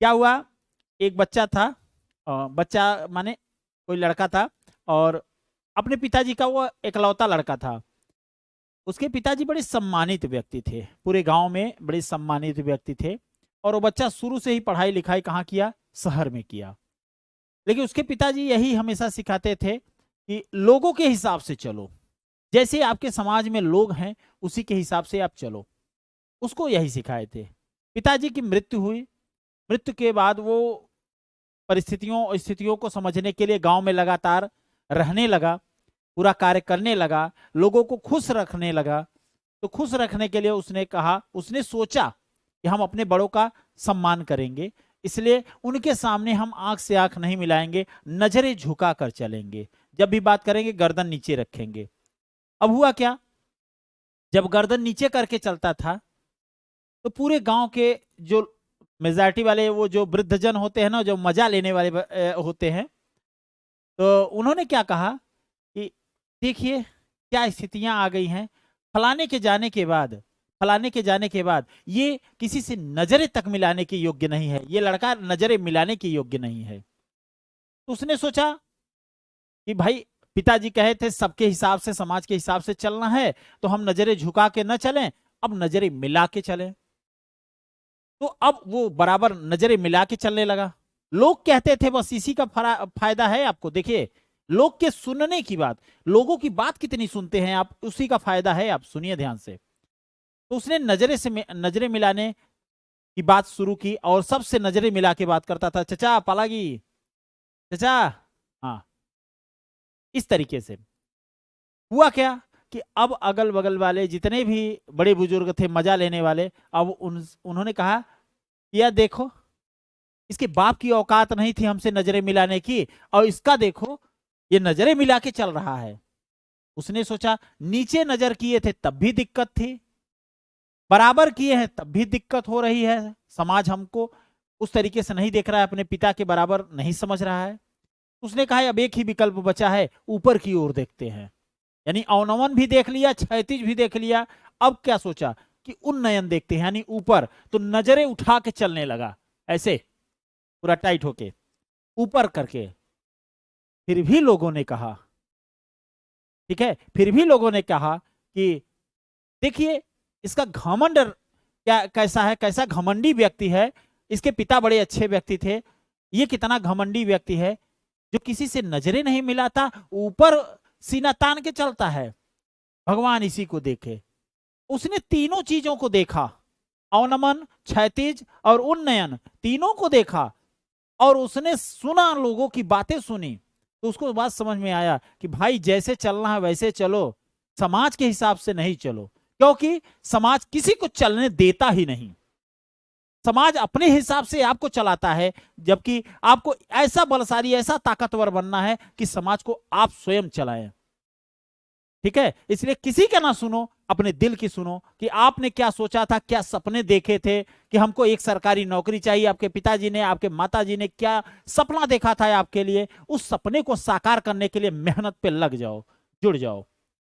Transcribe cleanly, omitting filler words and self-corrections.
क्या हुआ, एक बच्चा था, बच्चा माने कोई लड़का था, और अपने पिताजी का वो इकलौता लड़का था। उसके पिताजी बड़े सम्मानित व्यक्ति थे, पूरे गांव में बड़े सम्मानित व्यक्ति थे। और वो बच्चा शुरू से ही पढ़ाई लिखाई कहाँ किया, शहर में किया। लेकिन उसके पिताजी यही हमेशा सिखाते थे कि लोगों के हिसाब से चलो, जैसे आपके समाज में लोग हैं उसी के हिसाब से आप चलो। उसको यही सिखाए थे। पिताजी की मृत्यु हुई। मृत्यु के बाद वो परिस्थितियों और स्थितियों को समझने के लिए गांव में लगातार रहने लगा, पूरा कार्य करने लगा, लोगों को खुश रखने लगा। तो खुश रखने के लिए उसने कहा, उसने सोचा कि हम अपने बड़ों का सम्मान करेंगे, इसलिए उनके सामने हम आंख से आंख नहीं मिलाएंगे, नजरें झुका कर चलेंगे, जब भी बात करेंगे गर्दन नीचे रखेंगे। अब हुआ क्या, जब गर्दन नीचे करके चलता था तो पूरे गांव के जो मेजॉरिटी वाले वो जो वृद्धजन होते हैं ना, जो मजा लेने वाले होते हैं, तो उन्होंने क्या कहा कि देखिए क्या स्थितियां आ गई हैं, फलाने के जाने के बाद, फलाने के जाने के बाद ये किसी से नजरें तक मिलाने के योग्य नहीं है, ये लड़का नजरें मिलाने के योग्य नहीं है। तो उसने सोचा कि भाई पिताजी कहे थे सबके हिसाब से, समाज के हिसाब से चलना है, तो हम नजरें झुका के न चलें, अब नजरें मिला के चलें। तो अब वो बराबर नजरें मिला के चलने लगा। लोग कहते थे, बस इसी का फायदा है आपको, देखिए लोग के सुनने की बात, लोगों की बात कितनी सुनते हैं आप, उसी का फायदा है, आप सुनिए ध्यान से। तो उसने नजरें मिलाने की बात शुरू की और सबसे नजरें मिला के बात करता था, चचा पालागी, चचा, हाँ, इस तरीके से। हुआ क्या कि अब अगल बगल वाले जितने भी बड़े बुजुर्ग थे मजा लेने वाले, अब उन्होंने कहा, यह देखो इसके बाप की औकात नहीं थी हमसे नजरें मिलाने की, और इसका देखो ये नजरें मिला के चल रहा है। उसने सोचा नीचे नजर किए थे तब भी दिक्कत थी, बराबर किए हैं तब भी दिक्कत हो रही है, समाज हमको उस तरीके से नहीं देख रहा है, अपने पिता के बराबर नहीं समझ रहा है। उसने कहा अब एक ही विकल्प बचा है, ऊपर की ओर देखते हैं। यानी अवनमन भी देख लिया, क्षैतिज भी देख लिया, अब क्या सोचा कि उन्नयन देखते हैं, यानी ऊपर। तो नजरें उठा के चलने लगा, ऐसे पूरा टाइट होके ऊपर करके। फिर भी लोगों ने कहा, ठीक है, फिर भी लोगों ने कहा कि देखिए इसका घमंड क्या, कैसा है, कैसा घमंडी व्यक्ति है, इसके पिता बड़े अच्छे व्यक्ति थे, ये कितना घमंडी व्यक्ति है जो किसी से नजरें नहीं मिलाता, ऊपर सीना तान के चलता है, भगवान इसी को देखे। उसने तीनों चीजों को देखा, अवनमन, क्षैतिज और उन्नयन, तीनों को देखा, और उसने सुना, लोगों की बातें सुनी। तो उसको बात समझ में आया कि भाई जैसे चलना है वैसे चलो, समाज के हिसाब से नहीं चलो, क्योंकि समाज किसी को चलने देता ही नहीं। समाज अपने हिसाब से आपको चलाता है, जबकि आपको ऐसा बलशाली, ऐसा ताकतवर बनना है कि समाज को आप स्वयं चलाएं। ठीक है, इसलिए किसी का ना सुनो, अपने दिल की सुनो कि आपने क्या सोचा था, क्या सपने देखे थे कि हमको एक सरकारी नौकरी चाहिए, आपके पिताजी ने, आपके माताजी ने क्या सपना देखा था आपके लिए, उस सपने को साकार करने के लिए मेहनत पे लग जाओ, जुड़ जाओ।